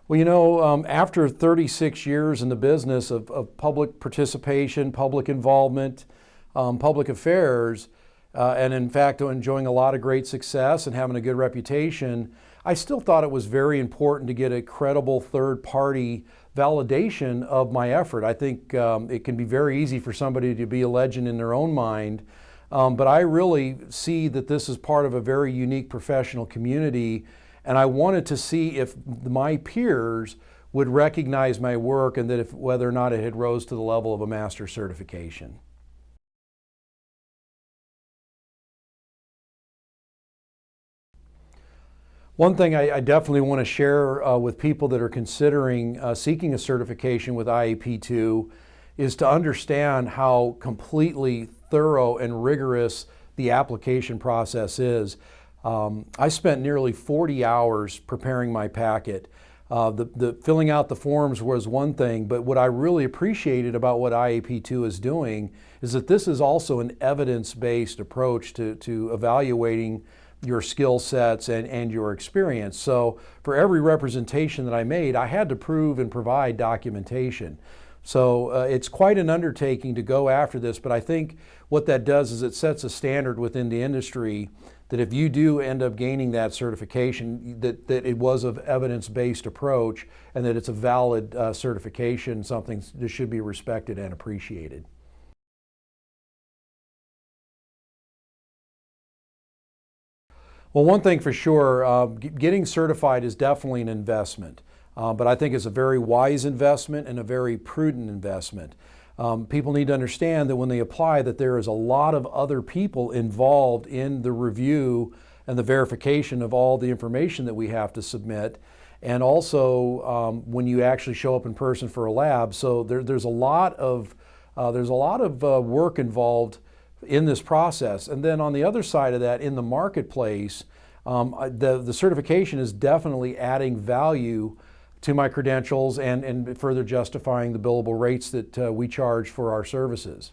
Well, you know, after 36 years in the business of public participation, public involvement, public affairs, and in fact enjoying a lot of great success and having a good reputation, I still thought it was very important to get a credible third-party validation of my effort. I think it can be very easy for somebody to be a legend in their own mind, but I really see that this is part of a very unique professional community, and I wanted to see if my peers would recognize my work and that if whether or not it had rose to the level of a master certification. One thing I definitely want to share with people that are considering seeking a certification with IAP2 is to understand how completely thorough and rigorous the application process is. I spent nearly 40 hours preparing my packet. The filling out the forms was one thing, but what I really appreciated about what IAP2 is doing is that this is also an evidence-based approach to evaluating your skill sets and your experience. So for every representation that I made, I had to prove and provide documentation. So it's quite an undertaking to go after this, but I think what that does is it sets a standard within the industry that if you do end up gaining that certification, that it was an evidence-based approach and that it's a valid certification, something that should be respected and appreciated. Well, one thing for sure, getting certified is definitely an investment, but I think it's a very wise investment and a very prudent investment. People need to understand that when they apply that there is a lot of other people involved in the review and the verification of all the information that we have to submit, and also when you actually show up in person for a lab. So there's a lot of work involved in this process. And then on the other side of that, in the marketplace, the certification is definitely adding value to my credentials and further justifying the billable rates that we charge for our services.